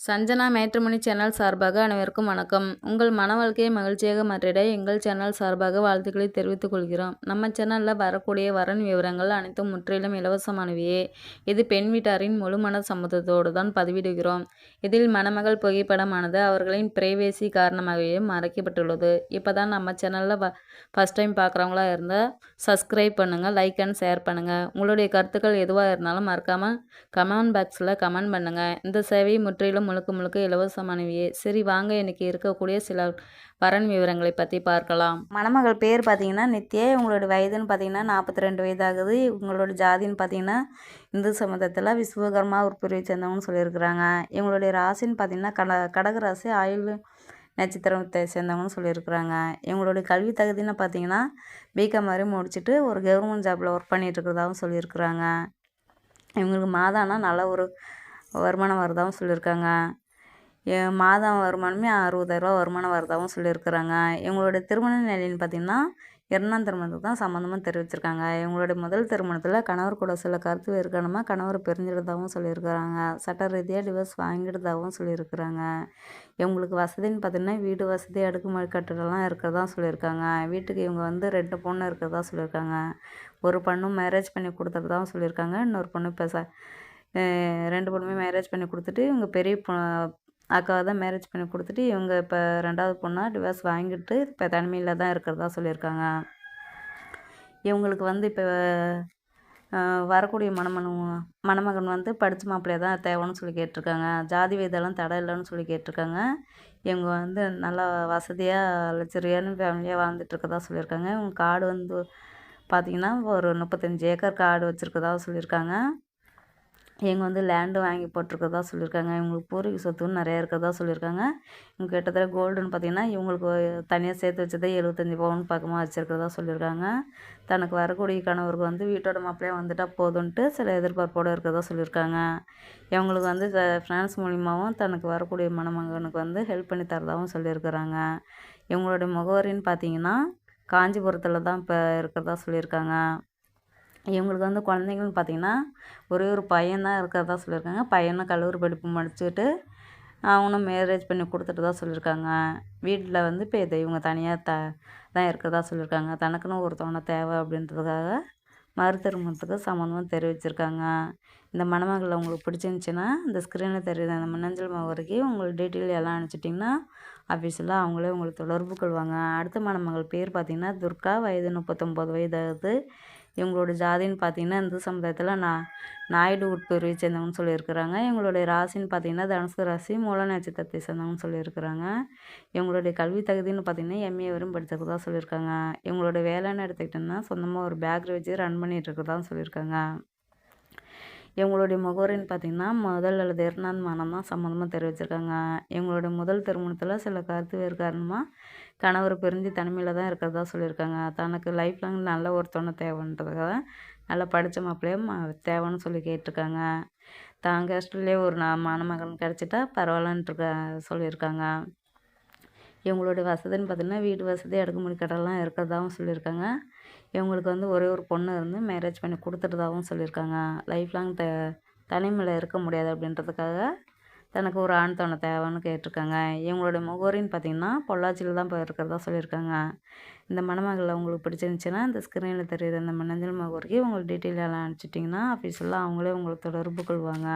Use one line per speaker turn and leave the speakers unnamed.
Sanjana matrimony channel சார்பாக அனைவருக்கும் வணக்கம். உங்கள் மன வாழ்க்கையை மகிழ்ச்சியாக மாற்றிட எங்கள் சேனல் சார்பாக வாழ்த்துக்களை தெரிவித்துக் கொள்கிறோம். நம்ம சேனலில் வரக்கூடிய வரன் விவரங்கள் அனைத்தும் முற்றிலும் இலவசமானவையே. இது பெண் வீட்டாரின் முழுமன சம்மதத்தோடு தான் பதிவிடுகிறோம். இதில் மணமகள் புகைப்படமானது அவர்களின் பிரைவேசி காரணமாகவே மறைக்கப்பட்டுள்ளது. இப்போ தான் நம்ம சேனலில் ஃபஸ்ட் டைம் பார்க்குறவங்களா இருந்தால் சப்ஸ்கிரைப் பண்ணுங்கள், லைக் அண்ட் ஷேர் பண்ணுங்கள். உங்களுடைய கருத்துக்கள் எதுவாக இருந்தாலும் மறக்காமல் கமெண்ட் பாக்ஸில் கமெண்ட் பண்ணுங்கள். இந்த சேவை முற்றிலும் முழுக்க இலவசமானவையே. சரி வாங்க, இன்றைக்கி இருக்கக்கூடிய சில வரன் விவரங்களை பற்றி பார்க்கலாம். மணமகள் பேர் பார்த்தீங்கன்னா நித்யா. இவங்களோட வயதுன்னு பார்த்தீங்கன்னா 42 வயதாகுது. இவங்களோட ஜாதின்னு பார்த்தீங்கன்னா இந்து சமூகத்தில் விஸ்வகர்மா உட்பிரிவை சேர்ந்தவங்கன்னு சொல்லியிருக்கிறாங்க. இவங்களுடைய ராசின்னு பார்த்தீங்கன்னா கடக ராசி, ஆயுள் நட்சத்திரத்தை சேர்ந்தவங்கன்னு சொல்லியிருக்கிறாங்க. இவங்களுடைய கல்வி தகுதின்னு பார்த்தீங்கன்னா பிகாம் வரை முடிச்சுட்டு ஒரு கவர்மெண்ட் ஜாப்பில் ஒர்க் பண்ணிகிட்டு இருக்கிறதாகவும் சொல்லியிருக்கிறாங்க. இவங்களுக்கு மாதம்னா நல்ல ஒரு வருமானம் வரதாகவும் சொல்லியிருக்காங்க. மாதம் வருமானமே 60,000 வருமானம் வரதாகவும் சொல்லியிருக்கிறாங்க. இவங்களுடைய திருமண நிலைன்னு பார்த்திங்கன்னா 2ஆம் திருமணத்துக்கு தான் சம்மந்தமாக தெரிவிச்சிருக்காங்க. இவங்களுடைய முதல் திருமணத்தில் கணவர் கூட சில கருத்து வேறுகாரணமாக கணவர் பிரிஞ்சிடுறதாகவும் சொல்லியிருக்கிறாங்க. சட்ட ரீதியாக டிவோர்ஸ் வாங்கிடுறதாகவும் சொல்லியிருக்கிறாங்க. இவங்களுக்கு வசதின்னு பார்த்திங்கன்னா வீடு வசதி, அடுக்குமாடி கட்டடம்லாம் இருக்கிறதா சொல்லியிருக்காங்க. வீட்டுக்கு இவங்க 2 பொண்ணு இருக்கிறதா சொல்லியிருக்காங்க. ஒரு பொண்ணும் மேரேஜ் பண்ணி கொடுத்துறதாகவும் சொல்லியிருக்காங்க. இன்னொரு பொண்ணு இப்போ 2 பொண்ணுமே மேரேஜ் பண்ணி கொடுத்துட்டு இவங்க பெரிய அக்காவை தான் மேரேஜ் பண்ணி கொடுத்துட்டு இவங்க இப்போ 2வது பொண்ணாக டிவோர்ஸ் வாங்கிட்டு இப்போ தனிமையில் தான் இருக்கிறதா சொல்லியிருக்காங்க. இவங்களுக்கு இப்போ வரக்கூடிய மணமகன் படித்த மாப்பிள்ளையாக தான் தேவைன்னு சொல்லி கேட்டிருக்காங்க. ஜாதி வேதெல்லாம் தடை இல்லைன்னு சொல்லி கேட்டிருக்காங்க. இவங்க நல்லா வசதியாக லக்ஸரியான ஃபேமிலியாக வாழ்ந்துட்டுருக்கதா சொல்லியிருக்காங்க. இவங்க காடு பார்த்திங்கன்னா ஒரு 35 ஏக்கர் காடு வச்சுருக்கதா சொல்லியிருக்காங்க. இவங்க லேண்டு வாங்கி போட்டிருக்கதா சொல்லியிருக்காங்க. இவங்களுக்கு பூர்வீக சொத்துன்னு நிறையா இருக்கிறதா சொல்லியிருக்காங்க. இவங்க கிட்டத்தட்ட கோல்டுன்னு பார்த்திங்கன்னா இவங்களுக்கு தனியாக சேர்த்து வச்சதே 75 பவுன் பக்கமாக வச்சுருக்கிறதா சொல்லியிருக்காங்க. தனக்கு வரக்கூடிய கணவருக்கு வீட்டோட மாப்பிள்ளையாக வந்துட்டால் போதுன்ட்டு சில எதிர்பார்ப்போடு இருக்கிறதா சொல்லியிருக்காங்க. இவங்களுக்கு ஃப்ரான்ஸ் மூலியமாகவும் தனக்கு வரக்கூடிய மணமகனுக்கு ஹெல்ப் பண்ணி தரதாகவும் சொல்லியிருக்கிறாங்க. இவங்களுடைய முகவரின்னு பார்த்திங்கன்னா காஞ்சிபுரத்தில் தான் இப்போ இருக்கிறதா சொல்லியிருக்காங்க. இவங்களுக்கு குழந்தைங்கள்னு பார்த்திங்கன்னா ஒரே ஒரு பையன் தான் இருக்கிறதா சொல்லியிருக்காங்க. பையனும் கல்லூரி படிப்பு முடிச்சுட்டு அவனும் மேரேஜ் பண்ணி கொடுத்துட்டு தான் சொல்லியிருக்காங்க. வீட்டில் இப்போ இவங்க தனியாக தான் இருக்கிறதா சொல்லியிருக்காங்க. தனக்குன்னு ஒரு துணை தேவை அப்படின்றதுக்காக மறுதிருமணத்துக்கு சம்மந்தமாக தெரிவிச்சிருக்காங்க. இந்த மணமகளை உங்களுக்கு பிடிச்சிருந்துச்சின்னா இந்த ஸ்க்ரீனில் தெரியுது அந்த மின்னஞ்சல் முகவரிக்கு உங்களுக்கு டீட்டெயில் எல்லாம் அனுப்பிச்சிட்டிங்கன்னா ஆஃபீஸில் அவங்களே உங்களுக்கு தொடர்பு கொள்வாங்க. அடுத்த மணமகள் பேர் பார்த்திங்கன்னா துர்கா. வயது 39 வயதாகுது. இவங்களோட ஜாதின்னு பார்த்திங்கன்னா இந்து சமுதாயத்தில் நாயுடு உட்பிரிவை சேர்ந்தவங்கன்னு சொல்லியிருக்கிறாங்க. இவங்களுடைய ராசின்னு பார்த்திங்கன்னா தனுசு ராசி, மூல நட்சத்திரத்தை சேர்ந்தவங்கன்னு சொல்லியிருக்கிறாங்க. இவங்களுடைய கல்வி தகுதின்னு பார்த்திங்கன்னா எம்ஏ வரையும் படிச்சிருக்கதா சொல்லியிருக்காங்க. இவங்களுடைய வேலைன்னு எடுத்துக்கிட்டோம்னா சொந்தமாக ஒரு பேக்கரி வச்சு ரன் பண்ணிகிட்டு இருக்கிறதா சொல்லியிருக்காங்க. இவங்களுடைய முகவரின்னு பார்த்திங்கன்னா முதல் அல்லது 2ஆம் மனம் தான் சம்மந்தமாக தெரிவிச்சிருக்காங்க. இவங்களுடைய முதல் திருமணத்தில் சில கருத்து வேறு காரணமாக கணவர் பிரிஞ்சு தனிமையில் தான் இருக்கிறதா சொல்லியிருக்காங்க. தனக்கு லைஃப் லாங் நல்ல ஒரு துணை தேவைன்றதுக்காக நல்லா படித்த மாப்பிள்ளையே தேவைன்னு சொல்லி கேட்டிருக்காங்க. தான் கஷ்டத்துலேயே ஒரு மணமகன் கிடச்சிட்டா பரவாயில்லன்ட்டு சொல்லியிருக்காங்க. இவங்களுடைய வசதின்னு பார்த்திங்கன்னா வீடு வசதி, அடுக்குமாடி கட்டடம்லாம் இருக்கிறதாகவும் சொல்லியிருக்காங்க. இவங்களுக்கு ஒரே ஒரு பொண்ணு மேரேஜ் பண்ணி கொடுத்துட்டதாகவும் சொல்லியிருக்காங்க. லைஃப் லாங் தனிமையில் இருக்க முடியாது அப்படின்றதுக்காக தனக்கு ஒரு ஆண் துணை தேவைன்னு கேட்டிருக்காங்க. இவங்களுடைய முகவரின்னு பார்த்திங்கன்னா பொள்ளாச்சியில் தான் இப்போ இருக்கிறதா சொல்லியிருக்காங்க. இந்த மணமகளை உங்களுக்கு பிடிச்சிருந்துச்சின்னா இந்த ஸ்க்ரீனில் தெரியுது அந்த மின்னஞ்சல் முகவரிக்கு உங்களுக்கு டீட்டெயில் எல்லாம் அனுப்பிச்சிட்டிங்கன்னா ஆஃபீஸில் அவங்களே உங்களுக்கு தொடர்பு கொள்வாங்க.